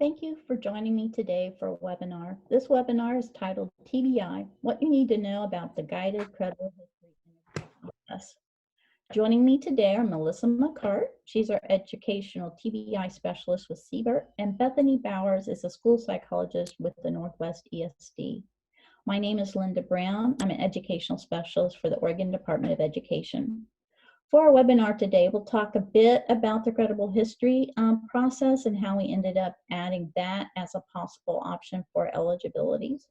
Thank you for joining me today for a webinar. This webinar is titled TBI, What You Need to Know About the Guided Credible History Interview Process. Joining me today are Melissa McCart, she's our educational TBI specialist with Siebert, and Bethany Bowers is a school psychologist with the Northwest ESD. My name is Linda Brown. I'm an educational specialist for the Oregon Department of Education. For our webinar today, we'll talk a bit about the credible history process and how we ended up adding that as a possible option for eligibilities.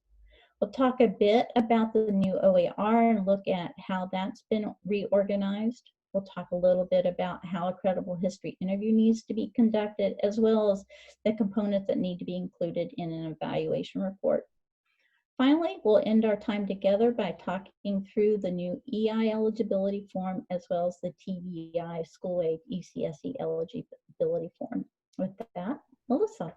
We'll talk a bit about the new OER and look at how that's been reorganized. We'll talk a little bit about how a credible history interview needs to be conducted, as well as the components that need to be included in an evaluation report. Finally, we'll end our time together by talking through the new EI eligibility form as well as the TBI school aid ECSE eligibility form. With that, Melissa.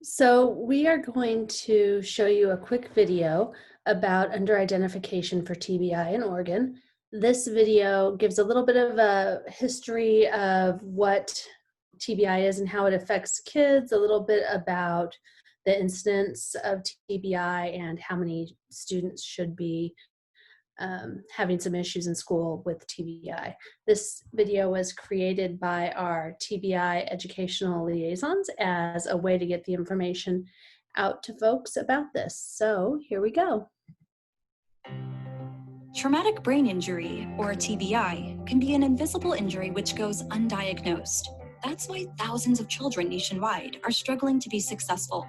So we are going to show you a quick video about under identification for TBI in Oregon. This video gives a little bit of a history of what TBI is and how it affects kids, a little bit about the incidence of TBI and how many students should be having some issues in school with TBI. This video was created by our TBI educational liaisons as a way to get the information out to folks about this. So here we go. Traumatic brain injury, or TBI, can be an invisible injury which goes undiagnosed. That's why thousands of children nationwide are struggling to be successful.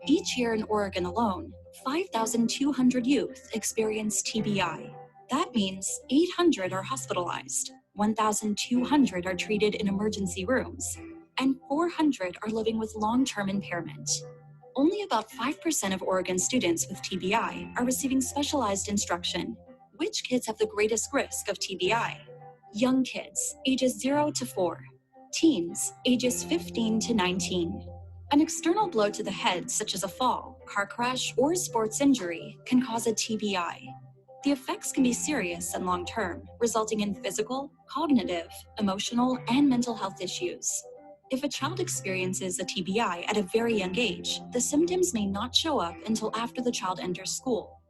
Each year in Oregon alone, 5,200 youth experience TBI. That means 800 are hospitalized, 1,200 are treated in emergency rooms, and 400 are living with long-term impairment. Only about 5% of Oregon students with TBI are receiving specialized instruction. Which kids have the greatest risk of TBI? Young kids, ages 0 to 4. Teens, ages 15 to 19. An external blow to the head, such as a fall, car crash, or sports injury, can cause a TBI. The effects can be serious and long-term, resulting in physical, cognitive, emotional, and mental health issues. If a child experiences a TBI at a very young age, the symptoms may not show up until after the child enters school.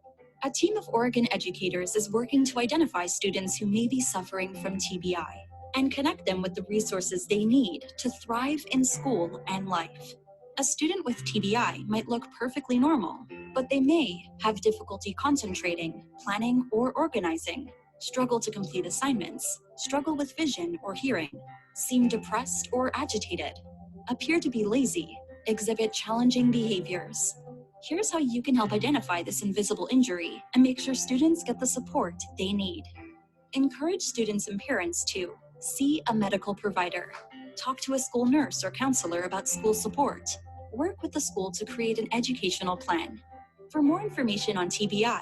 A team of Oregon educators is working to identify students who may be suffering from TBI and connect them with the resources they need to thrive in school and life. A student with TBI might look perfectly normal, but they may have difficulty concentrating, planning, or organizing, struggle to complete assignments, struggle with vision or hearing, seem depressed or agitated, appear to be lazy, exhibit challenging behaviors. Here's how you can help identify this invisible injury and make sure students get the support they need. Encourage students and parents to see a medical provider, talk to a school nurse or counselor about school support, work with the school to create an educational plan. For more information on TBI,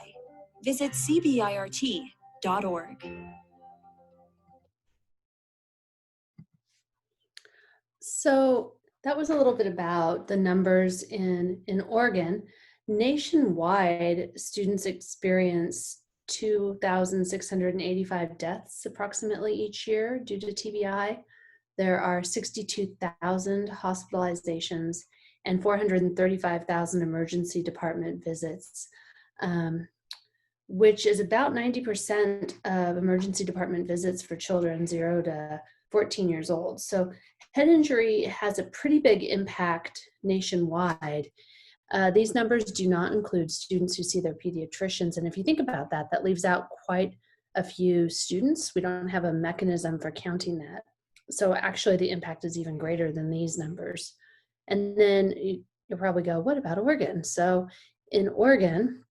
visit cbirt.org. So that was a little bit about the numbers in Oregon. Nationwide, students experience 2,685 deaths approximately each year due to TBI. There are 62,000 hospitalizations and 435,000 emergency department visits, which is about 90% of emergency department visits for children 0 to 14 years old. So head injury has a pretty big impact nationwide. These numbers do not include students who see their pediatricians. And if you think about that, that leaves out quite a few students. We don't have a mechanism for counting that. So actually the impact is even greater than these numbers. And then you'll probably go, what about Oregon? So in Oregon,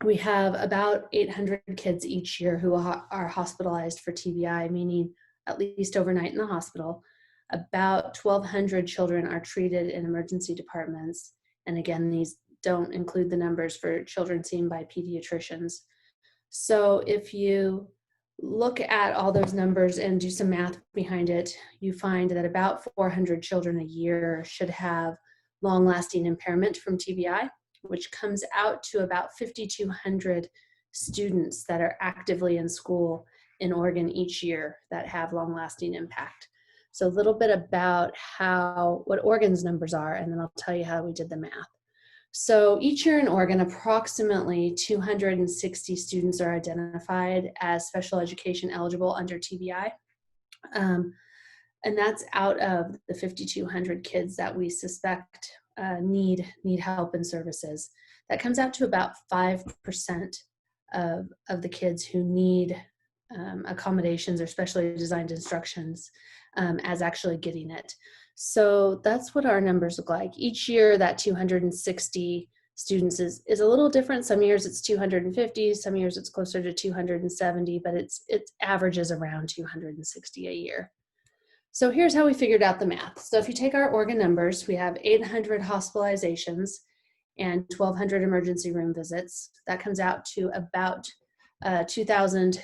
we have about 800 kids each year who are hospitalized for TBI, meaning at least overnight in the hospital. About 1,200 children are treated in emergency departments. And again, these don't include the numbers for children seen by pediatricians. So if you look at all those numbers and do some math behind it, you find that about 400 children a year should have long-lasting impairment from TBI, which comes out to about 5,200 students that are actively in school in Oregon each year that have long-lasting impact. So a little bit about what Oregon's numbers are, and then I'll tell you how we did the math. So each year in Oregon, approximately 260 students are identified as special education eligible under TBI. And that's out of the 5,200 kids that we suspect need help and services. That comes out to about 5% of the kids who need accommodations or specially designed instructions as actually getting it. So that's what our numbers look like. Each year that 260 students is a little different. Some years it's 250, some years it's closer to 270, but it averages around 260 a year. So here's how we figured out the math. So if you take our Oregon numbers, we have 800 hospitalizations and 1,200 emergency room visits. That comes out to about 2,000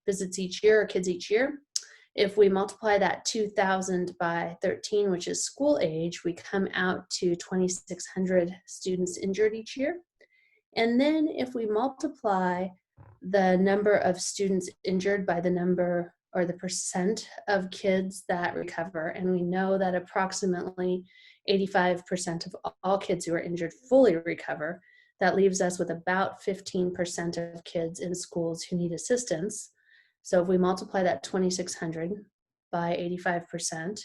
visits each year, or kids each year. If we multiply that 2,000 by 13, which is school age, we come out to 2,600 students injured each year. And then if we multiply the number of students injured by the number or the percent of kids that recover, and we know that approximately 85% of all kids who are injured fully recover, that leaves us with about 15% of kids in schools who need assistance. So if we multiply that 2,600 by 85%,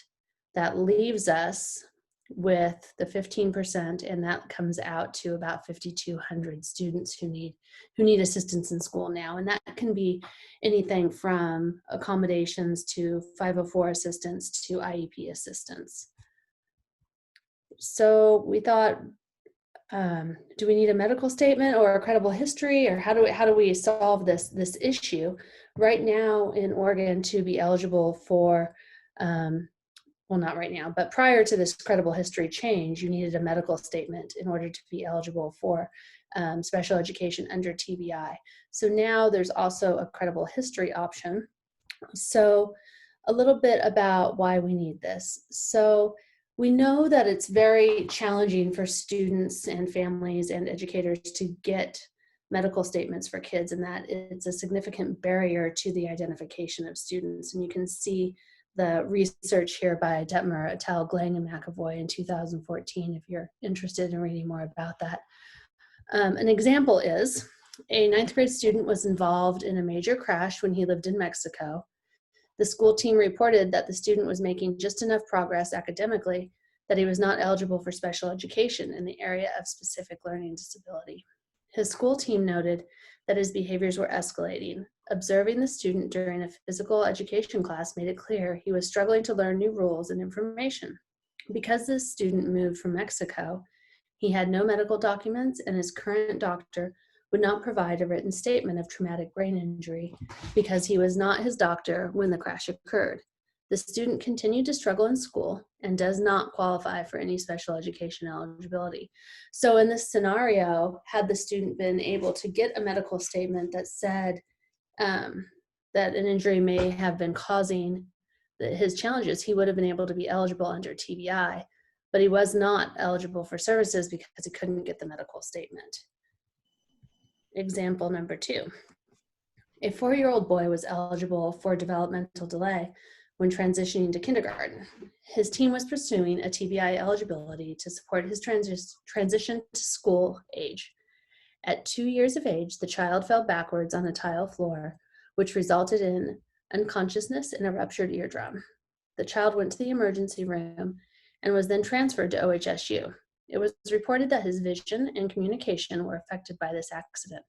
that leaves us with the 15%, and that comes out to about 5,200 students who need assistance in school now. And that can be anything from accommodations to 504 assistance to IEP assistance. So we thought, do we need a medical statement or a credible history, or how do we solve this issue? Right now in Oregon, to be eligible for, well, not right now, but prior to this credible history change, you needed a medical statement in order to be eligible for special education under TBI. So now there's also a credible history option. So a little bit about why we need this. So we know that it's very challenging for students and families and educators to get medical statements for kids, and that it's a significant barrier to the identification of students. And you can see the research here by Detmer, Attell, Glang, and McAvoy in 2014 if you're interested in reading more about that. An example is a 9th grade student was involved in a major crash when he lived in Mexico. The school team reported that the student was making just enough progress academically that he was not eligible for special education in the area of specific learning disability. His school team noted that his behaviors were escalating. Observing the student during a physical education class made it clear he was struggling to learn new rules and information. Because this student moved from Mexico, he had no medical documents, and his current doctor would not provide a written statement of traumatic brain injury because he was not his doctor when the crash occurred. The student continued to struggle in school and does not qualify for any special education eligibility. So in this scenario, had the student been able to get a medical statement that said that an injury may have been causing his challenges, he would have been able to be eligible under TBI, but he was not eligible for services because he couldn't get the medical statement. Example number 2. A 4-year-old boy was eligible for developmental delay when transitioning to kindergarten. His team was pursuing a TBI eligibility to support his transition to school age. At 2 years of age, the child fell backwards on a tile floor, which resulted in unconsciousness and a ruptured eardrum. The child went to the emergency room and was then transferred to OHSU. It was reported that his vision and communication were affected by this accident.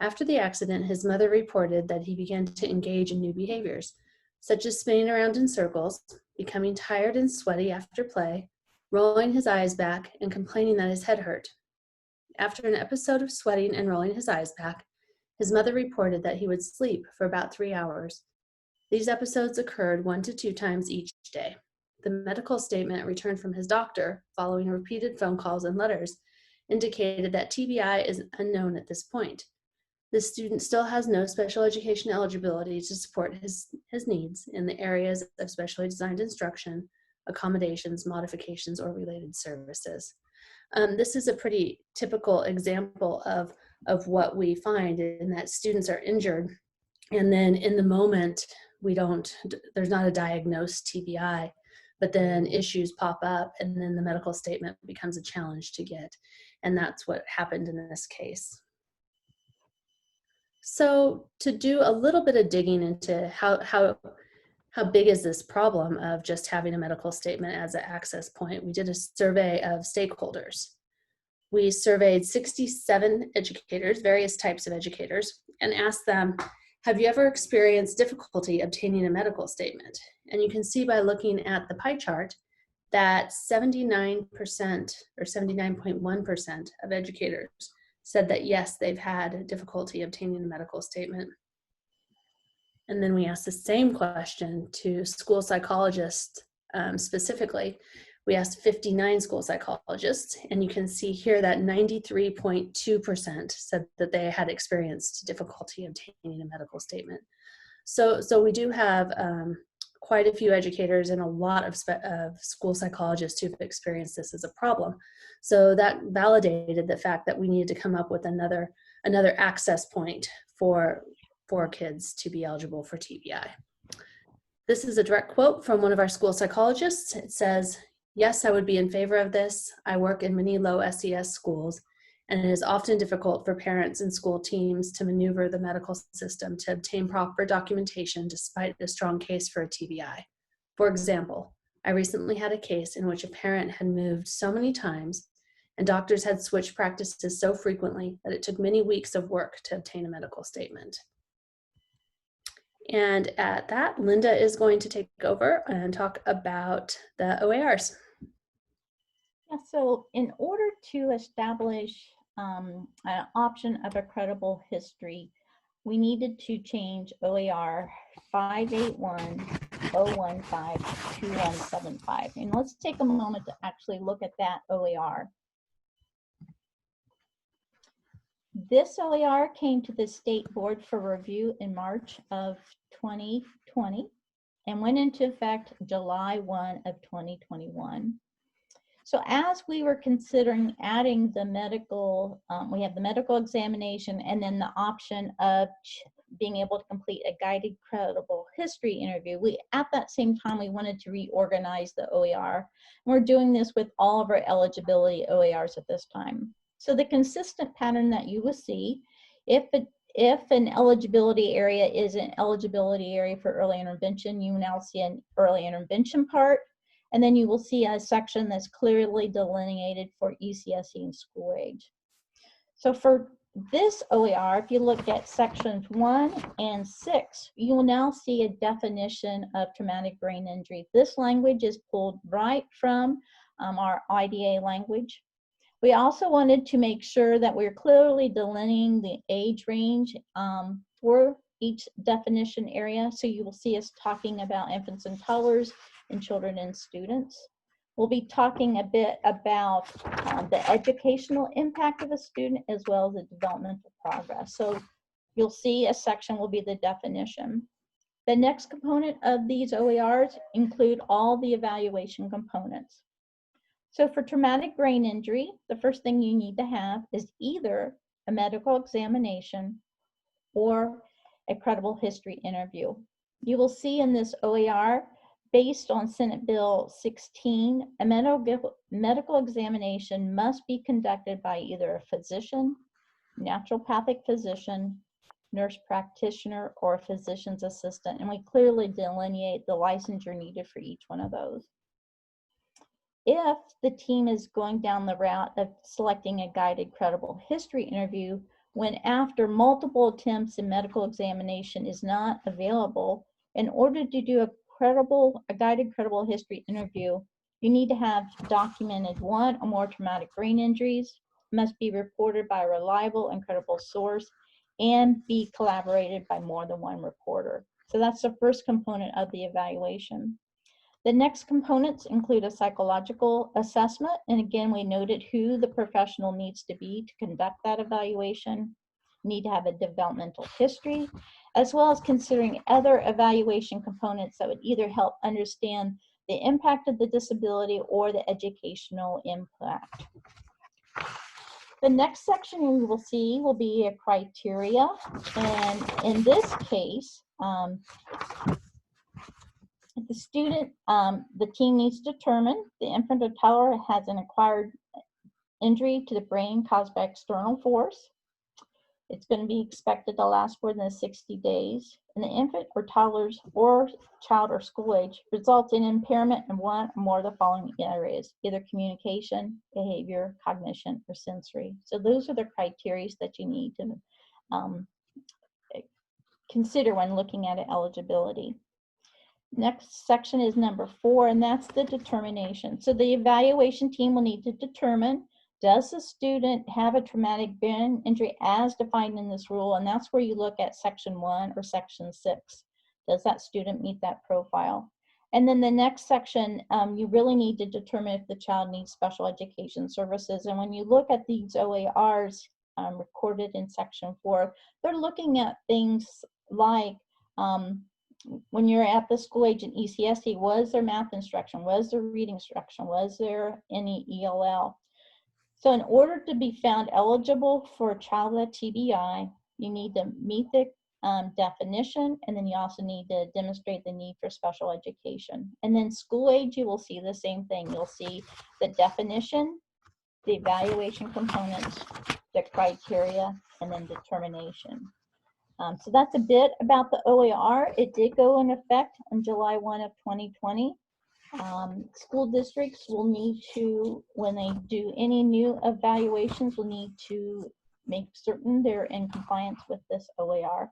After the accident, his mother reported that he began to engage in new behaviors, such as spinning around in circles, becoming tired and sweaty after play, rolling his eyes back, and complaining that his head hurt. After an episode of sweating and rolling his eyes back, his mother reported that he would sleep for about 3 hours. These episodes occurred 1 to 2 times each day. The medical statement returned from his doctor, following repeated phone calls and letters, indicated that TBI is unknown at this point. The student still has no special education eligibility to support his needs in the areas of specially designed instruction, accommodations, modifications, or related services. This is a pretty typical example of what we find in that students are injured, and then in the moment there's not a diagnosed TBI, but then issues pop up and then the medical statement becomes a challenge to get. And that's what happened in this case. So to do a little bit of digging into how big is this problem of just having a medical statement as an access point, we did a survey of stakeholders. We surveyed 67 educators, various types of educators, and asked them, have you ever experienced difficulty obtaining a medical statement? And you can see by looking at the pie chart that 79% or 79.1% of educators said that yes, they've had difficulty obtaining a medical statement. And then we asked the same question to school psychologists specifically. We asked 59 school psychologists, and you can see here that 93.2% said that they had experienced difficulty obtaining a medical statement. So we do have quite a few educators and a lot of school psychologists who've experienced this as a problem. So that validated the fact that we needed to come up with another access point for kids to be eligible for TBI. This is a direct quote from one of our school psychologists. It says, yes, I would be in favor of this. I work in many low SES schools, and it is often difficult for parents and school teams to maneuver the medical system to obtain proper documentation despite a strong case for a TBI. For example, I recently had a case in which a parent had moved so many times and doctors had switched practices so frequently that it took many weeks of work to obtain a medical statement. And at that, Linda is going to take over and talk about the OARs. Yeah, so in order to establish an option of a credible history, we needed to change OAR 581-015-2175. And let's take a moment to actually look at that OAR. This OAR came to the State Board for review in March of 2020 and went into effect July 1 of 2021. So as we were considering adding the medical, we have the medical examination and then the option of being able to complete a guided credible history interview. At that same time, we wanted to reorganize the OAR. And we're doing this with all of our eligibility OARs at this time. So the consistent pattern that you will see, if an eligibility area is an eligibility area for early intervention, you now see an early intervention part, and then you will see a section that's clearly delineated for ECSE and school age. So for this OER, if you look at sections 1 and 6, you will now see a definition of traumatic brain injury. This language is pulled right from our IDA language. We also wanted to make sure that we're clearly delineating the age range for each definition area. So you will see us talking about infants and toddlers and children and students. We'll be talking a bit about the educational impact of a student as well as the developmental progress. So you'll see a section will be the definition. The next component of these OERs include all the evaluation components. So for traumatic brain injury, the first thing you need to have is either a medical examination or a credible history interview. You will see in this OER, based on Senate Bill 16, a medical examination must be conducted by either a physician, naturopathic physician, nurse practitioner, or a physician's assistant. And we clearly delineate the licensure needed for each one of those. If the team is going down the route of selecting a guided credible history interview, when after multiple attempts in medical examination is not available, in order to do a guided credible history interview, you need to have documented 1 or more traumatic brain injuries, must be reported by a reliable and credible source, and be collaborated by more than 1 reporter. So that's the first component of the evaluation. The next components include a psychological assessment, and again, we noted who the professional needs to be to conduct that evaluation. You need to have a developmental history, as well as considering other evaluation components that would either help understand the impact of the disability or the educational impact. The next section we will see will be a criteria, and in this case, The student, the team needs to determine the infant or toddler has an acquired injury to the brain caused by external force. It's going to be expected to last more than 60 days. And the infant or toddler's or child or school age results in impairment in one or more of the following areas, either communication, behavior, cognition, or sensory. So those are the criteria that you need to consider when looking at eligibility. Next section is number 4, and that's the determination. So the evaluation team will need to determine, does the student have a traumatic brain injury as defined in this rule? And that's where you look at section 1 or section 6. Does that student meet that profile? And then the next section, you really need to determine if the child needs special education services. And when you look at these OARs recorded in section 4, they're looking at things like, when you're at the school age in ECSE, was there math instruction? Was there reading instruction? Was there any ELL? So in order to be found eligible for a child with TBI, you need to meet the definition, and then you also need to demonstrate the need for special education. And then school age, you will see the same thing. You'll see the definition, the evaluation components, the criteria, and then determination. So that's a bit about the OAR. It did go in effect on July 1 of 2020. School districts will need to, when they do any new evaluations, will need to make certain they're in compliance with this OAR.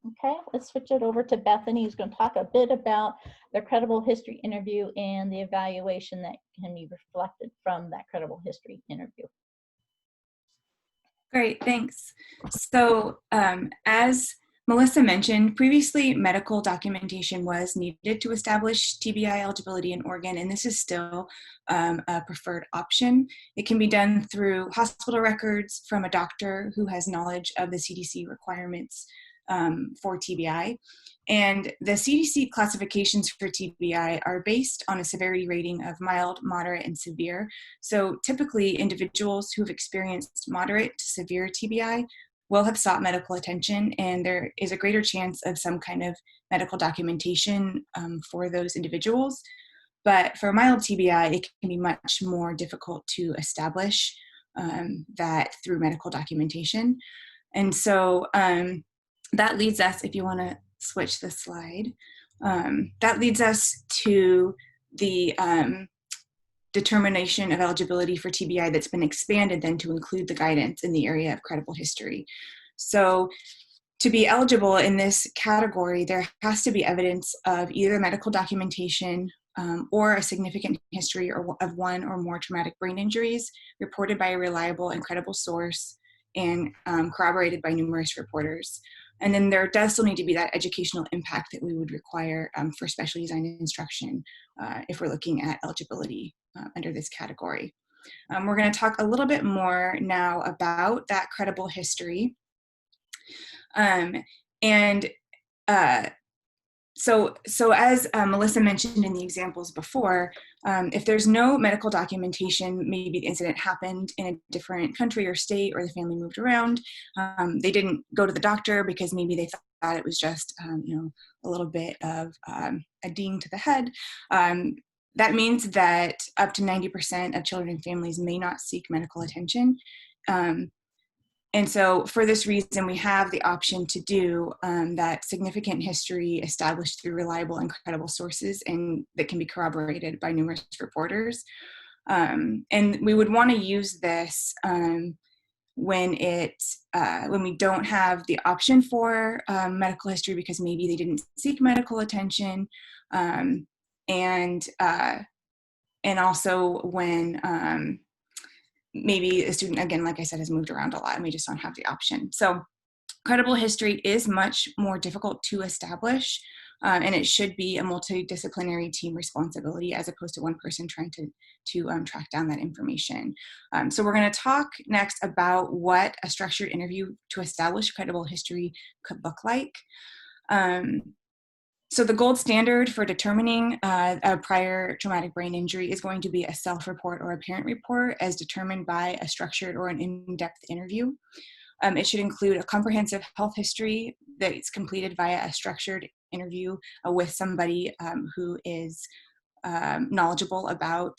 Okay, let's switch it over to Bethany, who's going to talk a bit about the credible history interview and the evaluation that can be reflected from that credible history interview. Great, thanks. So as Melissa mentioned, previously medical documentation was needed to establish TBI eligibility in Oregon, and this is still a preferred option. It can be done through hospital records from a doctor who has knowledge of the CDC requirements for TBI. And the CDC classifications for TBI are based on a severity rating of mild, moderate, and severe. So typically individuals who have experienced moderate to severe TBI will have sought medical attention, and there is a greater chance of some kind of medical documentation for those individuals. But for mild TBI, it can be much more difficult to establish that through medical documentation. And so that leads us, if you want to switch the slide, that leads us to the determination of eligibility for TBI that's been expanded then to include the guidance in the area of credible history. So to be eligible in this category, there has to be evidence of either medical documentation or a significant history of one or more traumatic brain injuries reported by a reliable and credible source and corroborated by numerous reporters. And then there does still need to be that educational impact that we would require for specially designed instruction if we're looking at eligibility under this category. We're going to talk a little bit more now about that credible history. So as Melissa mentioned in the examples before, if there's no medical documentation, maybe the incident happened in a different country or state, or the family moved around, they didn't go to the doctor because maybe they thought it was just a little bit of a ding to the head. That means that up to 90% of children and families may not seek medical attention. And so for this reason, we have the option to do that significant history established through reliable and credible sources, and that can be corroborated by numerous reporters. And we would want to use this when we don't have the option for medical history because maybe they didn't seek medical attention, and also when maybe a student, again, like I said, has moved around a lot and we just don't have the option. So credible history is much more difficult to establish, and it should be a multidisciplinary team responsibility as opposed to one person trying to track down that information. So we're going to talk next about what a structured interview to establish credible history could look like. So the gold standard for determining a prior traumatic brain injury is going to be a self-report or a parent report as determined by a structured or an in-depth interview. It should include a comprehensive health history that's completed via a structured interview with somebody who is knowledgeable about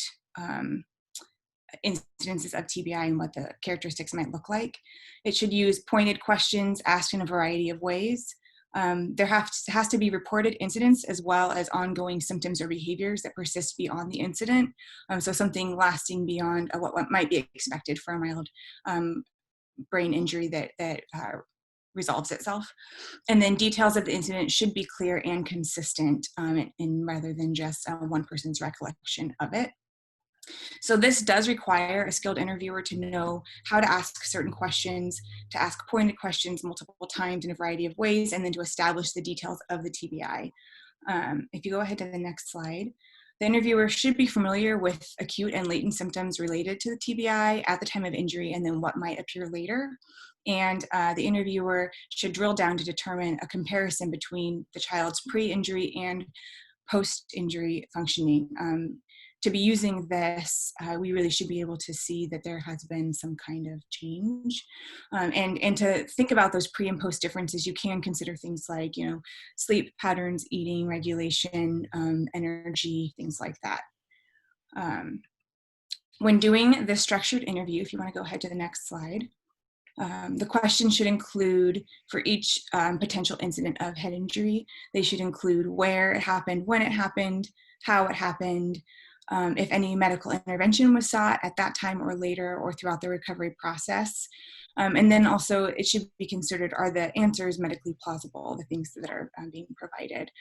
incidences of TBI and what the characteristics might look like. It should use pointed questions asked in a variety of ways. There has to be reported incidents as well as ongoing symptoms or behaviors that persist beyond the incident. So something lasting beyond what might be expected for a mild brain injury that resolves itself. And then details of the incident should be clear and consistent, and rather than just one person's recollection of it. So this does require a skilled interviewer to know how to ask certain questions, to ask pointed questions multiple times in a variety of ways, and then to establish the details of the TBI. If you go ahead to the next slide, the interviewer should be familiar with acute and latent symptoms related to the TBI at the time of injury and then what might appear later. And the interviewer should drill down to determine a comparison between the child's pre-injury and post-injury functioning. To be using this, we really should be able to see that there has been some kind of change. And to think about those pre and post differences, you can consider things like, sleep patterns, eating regulation, energy, things like that. When doing this structured interview, if you want to go ahead to the next slide, the question should include, for each potential incident of head injury, they should include where it happened, when it happened, how it happened, if any medical intervention was sought at that time or later or throughout the recovery process. And then also it should be considered, are the answers medically plausible, the things that are being provided.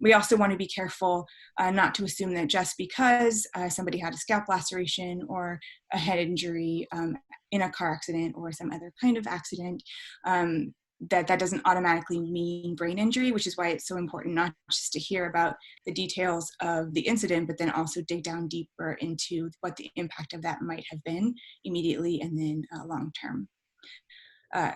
We also want to be careful not to assume that just because somebody had a scalp laceration or a head injury in a car accident or some other kind of accident, that doesn't automatically mean brain injury, which is why it's so important not just to hear about the details of the incident, but then also dig down deeper into what the impact of that might have been immediately and then long term.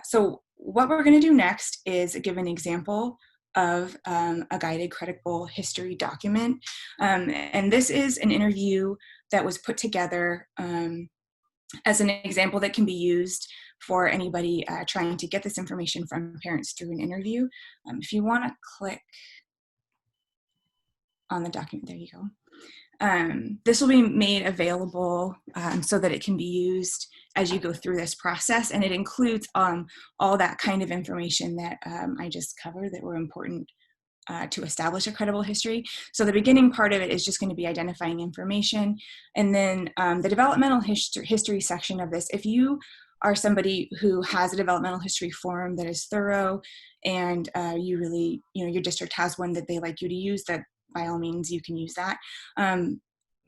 So what we're going to do next is give an example of a guided credible history document. And this is an interview that was put together as an example that can be used for anybody trying to get this information from parents through an interview. If you want to click on the document, there you go. This will be made available so that it can be used as you go through this process, and it includes all that kind of information that I just covered that were important to establish a credible history. So the beginning part of it is just going to be identifying information, and then the developmental history section of this, if you are somebody who has a developmental history form that is thorough and you really, your district has one that they like you to use, that by all means you can use that.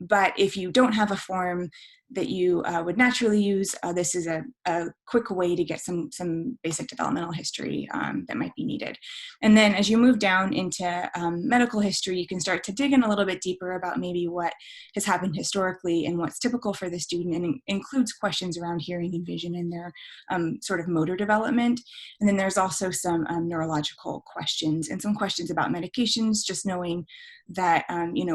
But if you don't have a form that you would naturally use, this is a quick way to get some basic developmental history that might be needed. And then as you move down into medical history, you can start to dig in a little bit deeper about maybe what has happened historically and what's typical for the student, and includes questions around hearing and vision and their sort of motor development. And then there's also some neurological questions and some questions about medications, just knowing that,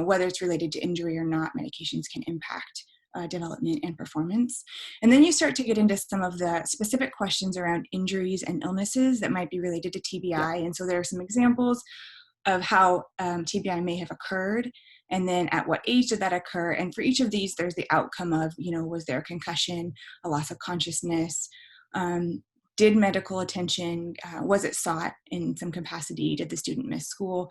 whether it's related to injury or not, medications can impact development and performance. And then you start to get into some of the specific questions around injuries and illnesses that might be related to TBI. And so there are some examples of how TBI may have occurred, and then at what age did that occur. And for each of these, there's the outcome of, was there a concussion, a loss of consciousness, did medical attention, was it sought in some capacity, did the student miss school,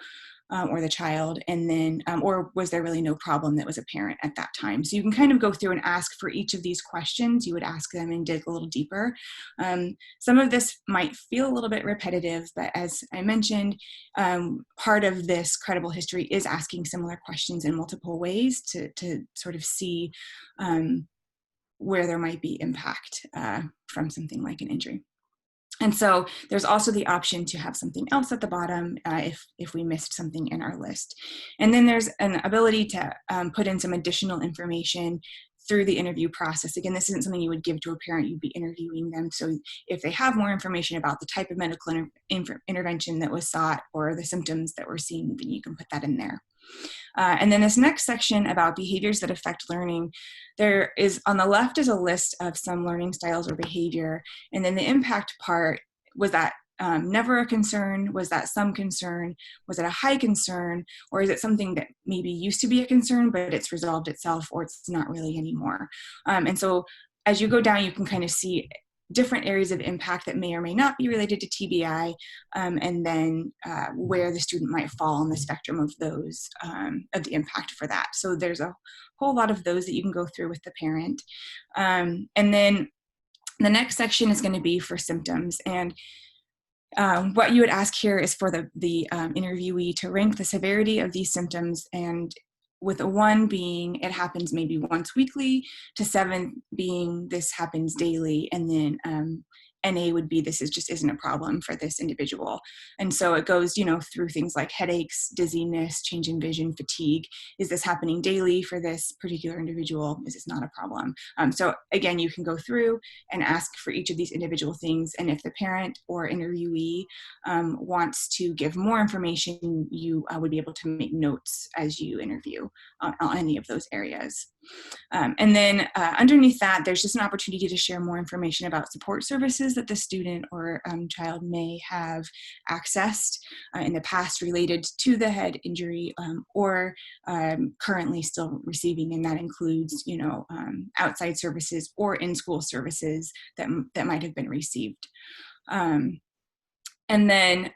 or the child, and then, or was there really no problem that was apparent at that time? So you can kind of go through and ask for each of these questions. You would ask them and dig a little deeper. Some of this might feel a little bit repetitive, but as I mentioned, part of this credible history is asking similar questions in multiple ways to sort of see where there might be impact from something like an injury. And so there's also the option to have something else at the bottom if we missed something in our list. And then there's an ability to put in some additional information through the interview process. Again, this isn't something you would give to a parent, you'd be interviewing them. So if they have more information about the type of medical intervention that was sought or the symptoms that were seen, then you can put that in there. And then this next section about behaviors that affect learning, there is on the left is a list of some learning styles or behavior. And then the impact part was that never a concern? Was that some concern? Was it a high concern? Or is it something that maybe used to be a concern, but it's resolved itself, or it's not really anymore? And so as you go down, you can kind of see different areas of impact that may or may not be related to TBI, and then where the student might fall on the spectrum of those, of the impact for that. So there's a whole lot of those that you can go through with the parent. And then the next section is going to be for symptoms. And what you would ask here is for the interviewee to rank the severity of these symptoms, and with a 1 being it happens maybe once weekly, to 7 being this happens daily, and then NA would be this just isn't a problem for this individual. And so it goes, through things like headaches, dizziness, change in vision, fatigue. Is this happening daily for this particular individual? Is this not a problem? So again, you can go through and ask for each of these individual things. And if the parent or interviewee wants to give more information, you would be able to make notes as you interview on any of those areas. And then underneath that, there's just an opportunity to share more information about support services that the student or child may have accessed in the past related to the head injury, or currently still receiving. And that includes, outside services or in-school services that might have been received. And then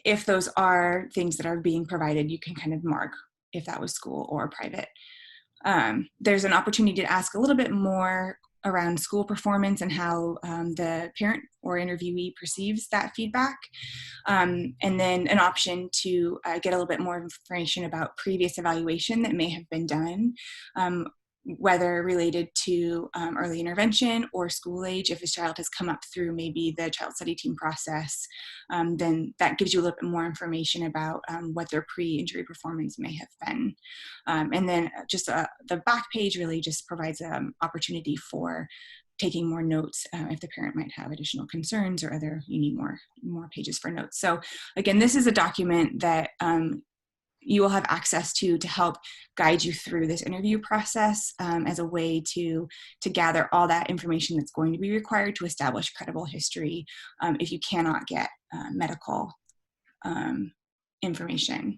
if those are things that are being provided, you can kind of mark if that was school or private. There's an opportunity to ask a little bit more around school performance and how the parent or interviewee perceives that feedback. And then an option to get a little bit more information about previous evaluation that may have been done, whether related to early intervention or school age. If a child has come up through maybe the child study team process, then that gives you a little bit more information about what their pre-injury performance may have been. And then just the back page really just provides an opportunity for taking more notes if the parent might have additional concerns or you need more pages for notes. So again, this is a document that you will have access to help guide you through this interview process as a way to gather all that information that's going to be required to establish credible history if you cannot get medical information.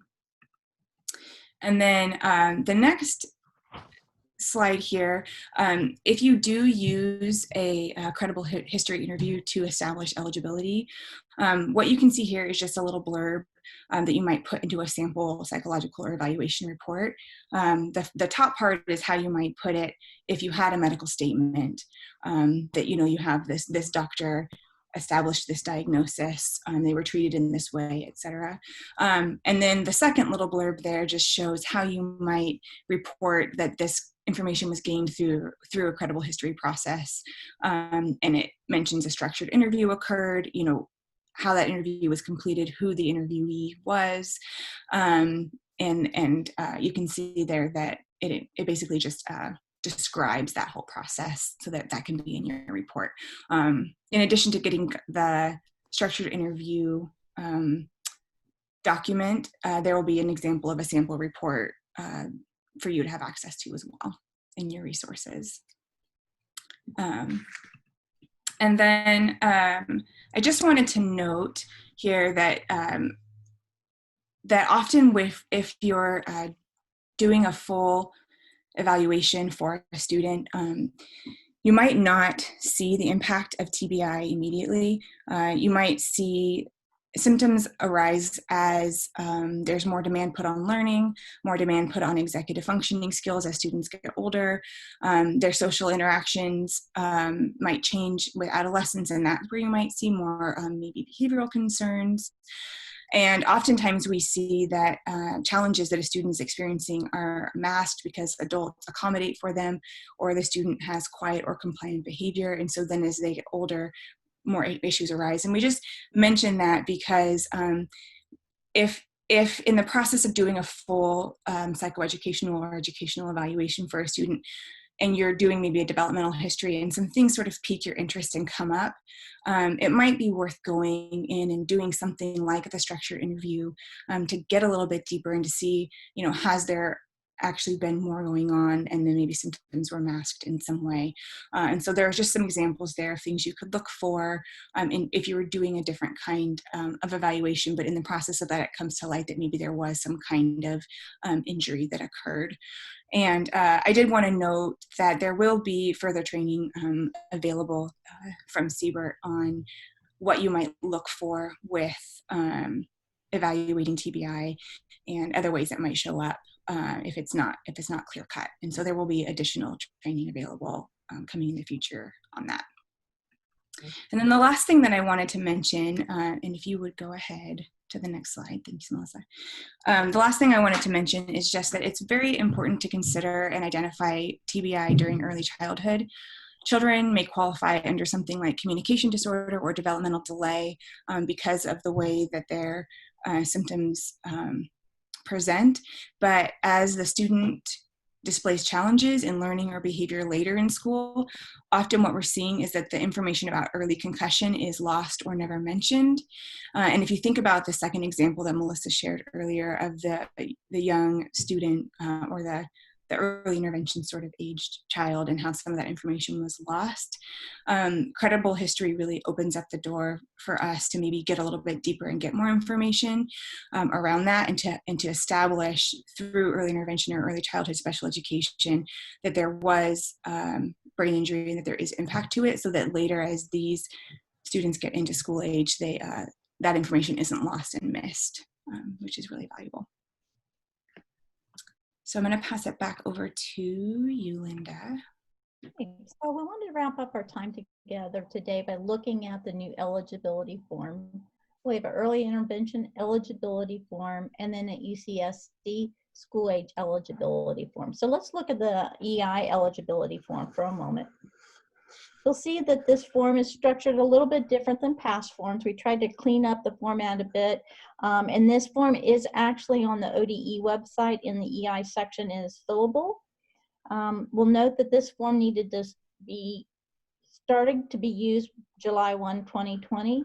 And then the next slide here, if you do use a credible history interview to establish eligibility, what you can see here is just a little blurb that you might put into a sample psychological or evaluation report. The top part is how you might put it if you had a medical statement that you have this doctor established this diagnosis, they were treated in this way, etc. And then the second little blurb there just shows how you might report that this information was gained through a credible history process. And it mentions a structured interview occurred, how that interview was completed, who the interviewee was, and you can see there that it basically just describes that whole process so that can be in your report. In addition to getting the structured interview document, there will be an example of a sample report for you to have access to as well in your resources. And then I just wanted to note here that that often if you're doing a full evaluation for a student, you might not see the impact of TBI immediately. You might see symptoms arise as there's more demand put on learning, more demand put on executive functioning skills as students get older. Their social interactions might change with adolescence, and that's where you might see more maybe behavioral concerns. And oftentimes we see that challenges that a student is experiencing are masked because adults accommodate for them, or the student has quiet or compliant behavior. And so then as they get older, more issues arise. And we just mention that because if in the process of doing a full psychoeducational or educational evaluation for a student, and you're doing maybe a developmental history and some things sort of pique your interest and come up, it might be worth going in and doing something like the structured interview to get a little bit deeper and to see, has there actually been more going on, and then maybe symptoms were masked in some way. And so there are just some examples there of things you could look for if you were doing a different kind of evaluation, but in the process of that, it comes to light that maybe there was some kind of injury that occurred. And I did want to note that there will be further training available from CBERT on what you might look for with evaluating TBI and other ways that might show up if it's not clear cut. And so there will be additional training available coming in the future on that. And then the last thing that I wanted to mention, and if you would go ahead to the next slide, thanks, Melissa. The last thing I wanted to mention is just that it's very important to consider and identify TBI during early childhood. Children may qualify under something like communication disorder or developmental delay because of the way that their symptoms present. But as the student displays challenges in learning or behavior later in school, often what we're seeing is that the information about early concussion is lost or never mentioned. And if you think about the second example that Melissa shared earlier of the young student or the early intervention sort of aged child and how some of that information was lost, credible history really opens up the door for us to maybe get a little bit deeper and get more information around that, and to establish through early intervention or early childhood special education that there was brain injury and that there is impact to it, so that later as these students get into school age, that information isn't lost and missed, which is really valuable. So I'm going to pass it back over to you, Linda. Okay, so we wanted to wrap up our time together today by looking at the new eligibility form. We have an early intervention eligibility form and then an ECSD school age eligibility form. So let's look at the EI eligibility form for a moment. You'll see that this form is structured a little bit different than past forms. We tried to clean up the format a bit, and this form is actually on the ODE website in the EI section and is fillable. We'll note that this form needed to be starting to be used July 1, 2020.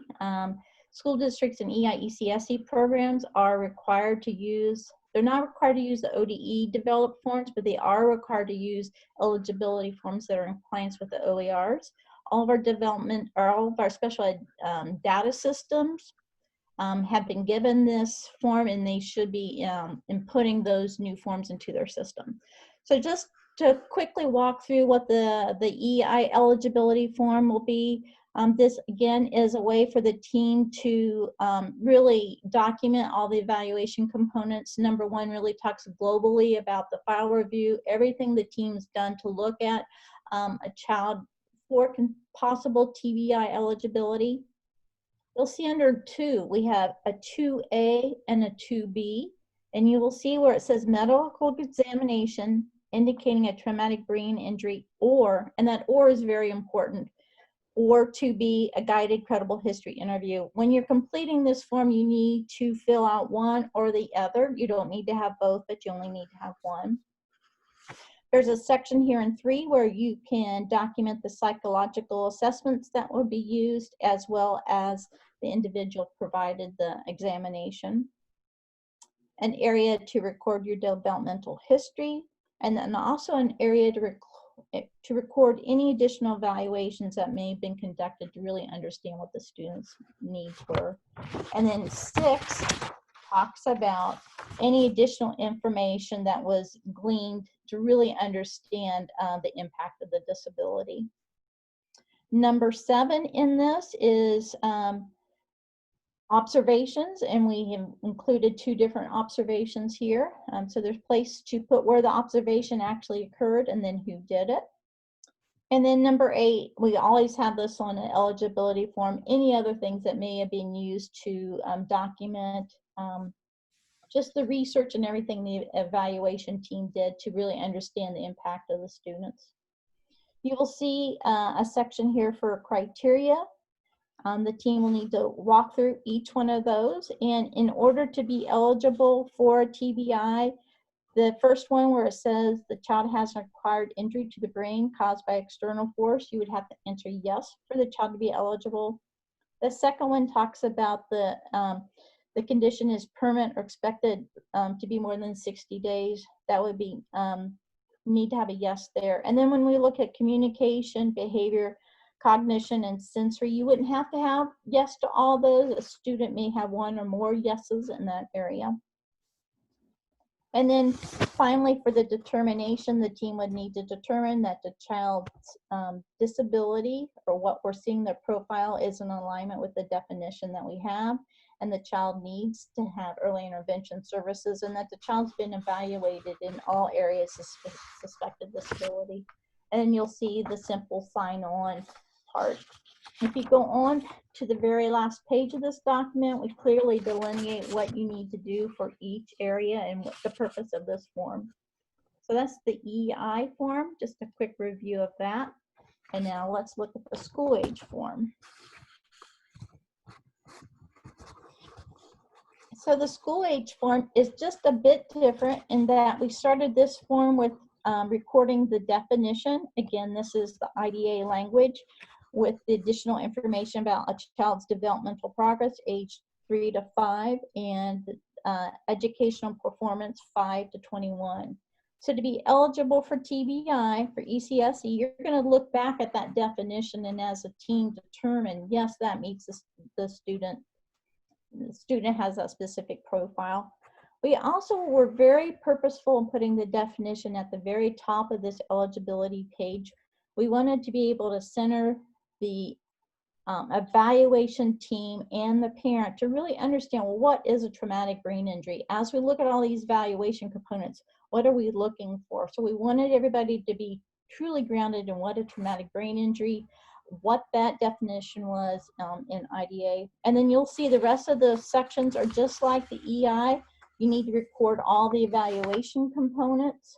School districts and EI ECSE programs are required to use, they're not required to use the ODE developed forms, but they are required to use eligibility forms that are in compliance with the OERs. All of our development, or all of our special ed data systems have been given this form, and they should be inputting those new forms into their system. So just to quickly walk through what the EI eligibility form will be, this again is a way for the team to really document all the evaluation components. Number one really talks globally about the file review, everything the team's done to look at a child for possible TBI eligibility. You'll see under 2, we have a 2A and a 2B, and you will see where it says medical examination indicating a traumatic brain injury, or, and that or is very important, or to be a guided credible history interview. When you're completing this form, you need to fill out one or the other. You don't need to have both, but you only need to have one. There's a section here in 3 where you can document the psychological assessments that will be used, as well as the individual provided the examination. An area to record your developmental history, and then also an area to record any additional evaluations that may have been conducted to really understand what the students' needs were. And then 6 talks about any additional information that was gleaned to really understand the impact of the disability. Number 7 in this is observations, and we have included 2 different observations here. So there's place to put where the observation actually occurred and then who did it. And then number 8, we always have this on an eligibility form, any other things that may have been used to document just the research and everything the evaluation team did to really understand the impact of the students. You will see a section here for criteria. The team will need to walk through each one of those, and in order to be eligible for a TBI, the first one where it says the child has an acquired injury to the brain caused by external force, you would have to answer yes for the child to be eligible. The second one talks about the The condition is permanent or expected to be more than 60 days. That would be, need to have a yes there. And then when we look at communication, behavior, cognition, and sensory, you wouldn't have to have yes to all those. A student may have one or more yeses in that area. And then finally, for the determination, the team would need to determine that the child's disability, or what we're seeing their profile, is in alignment with the definition that we have, and the child needs to have early intervention services, and that the child's been evaluated in all areas of suspected disability. And you'll see the simple sign on part. If you go on to the very last page of this document, we clearly delineate what you need to do for each area and what the purpose of this form. So that's the EI form, just a quick review of that. And now let's look at the school age form. So the school age form is just a bit different in that we started this form with recording the definition. Again, this is the IDA language with the additional information about a child's developmental progress, age 3 to 5, and educational performance 5 to 21. So to be eligible for TBI, for ECSE, you're going to look back at that definition and as a team determine, yes, that meets the student. The student has a specific profile. We also were very purposeful in putting the definition at the very top of this eligibility page. We wanted to be able to center the evaluation team and the parent to really understand, well, what is a traumatic brain injury? As we look at all these evaluation components, what are we looking for? So we wanted everybody to be truly grounded in what a traumatic brain injury, what that definition was in IDA. And then you'll see the rest of the sections are just like the EI. You need to record all the evaluation components.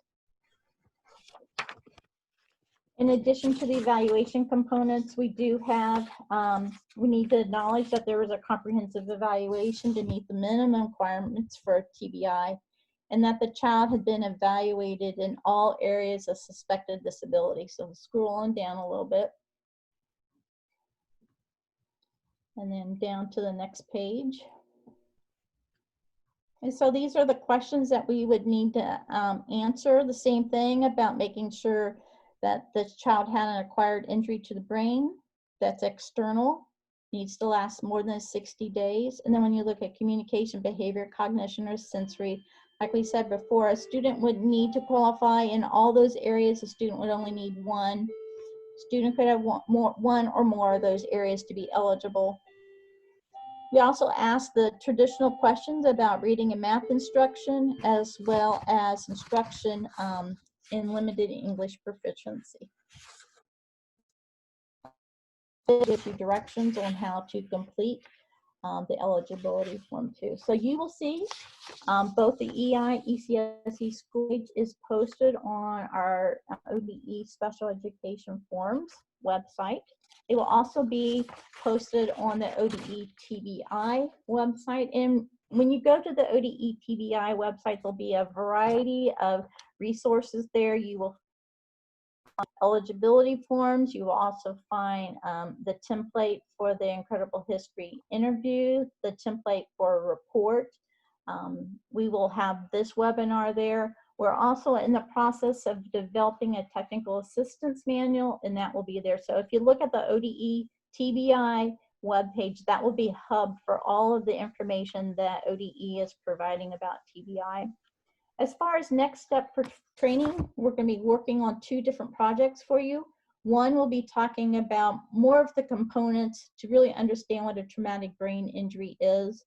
In addition to the evaluation components, we do have, we need to acknowledge that there was a comprehensive evaluation to meet the minimum requirements for TBI, and that the child had been evaluated in all areas of suspected disability. So scrolling down a little bit. And then down to the next page. And so these are the questions that we would need to answer. The same thing about making sure that the child had an acquired injury to the brain that's external, needs to last more than 60 days. And then when you look at communication, behavior, cognition, or sensory, like we said before, a student would need to qualify in all those areas. A student would only need one. Student could have one or more of those areas to be eligible. We also asked the traditional questions about reading and math instruction, as well as instruction in limited English proficiency. It gives you directions on how to complete the eligibility form too. So you will see both the EI, ECSE school age is posted on our ODE Special Education Forms website. It will also be posted on the ODE TBI website. And when you go to the ODE TBI website, there'll be a variety of resources there. You will find eligibility forms. You will also find the template for the Incredible History interview, the template for a report. We will have this webinar there. We're also in the process of developing a technical assistance manual, and that will be there. So if you look at the ODE TBI webpage, that will be a hub for all of the information that ODE is providing about TBI. As far as next step for training, we're going to be working on 2 different projects for you. One will be talking about more of the components to really understand what a traumatic brain injury is.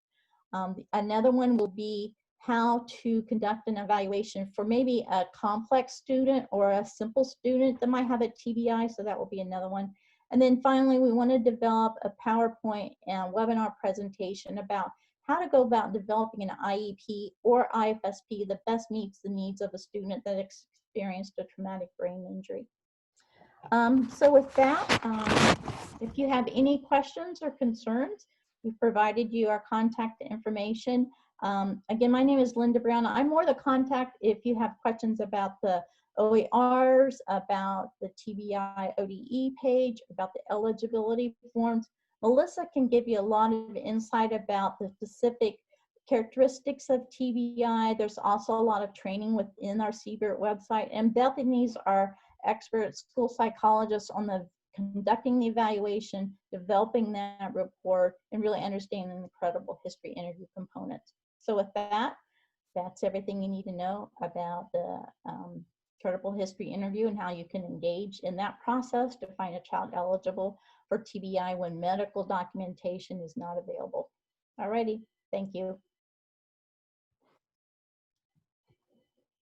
Another one will be how to conduct an evaluation for maybe a complex student or a simple student that might have a TBI, so that will be another one. And then finally, we want to develop a PowerPoint and webinar presentation about how to go about developing an IEP or IFSP that best meets the needs of a student that experienced a traumatic brain injury. So with that, if you have any questions or concerns, we've provided you our contact information. Again, my name is Linda Brown. I'm more the contact if you have questions about the OERs, about the TBI ODE page, about the eligibility forms. Melissa can give you a lot of insight about the specific characteristics of TBI. There's also a lot of training within our CBERT website, and Bethany's our expert school psychologist on the conducting the evaluation, developing that report, and really understanding the credible history interview components. So with that, that's everything you need to know about the credible history interview and how you can engage in that process to find a child eligible for TBI when medical documentation is not available. Alrighty, thank you.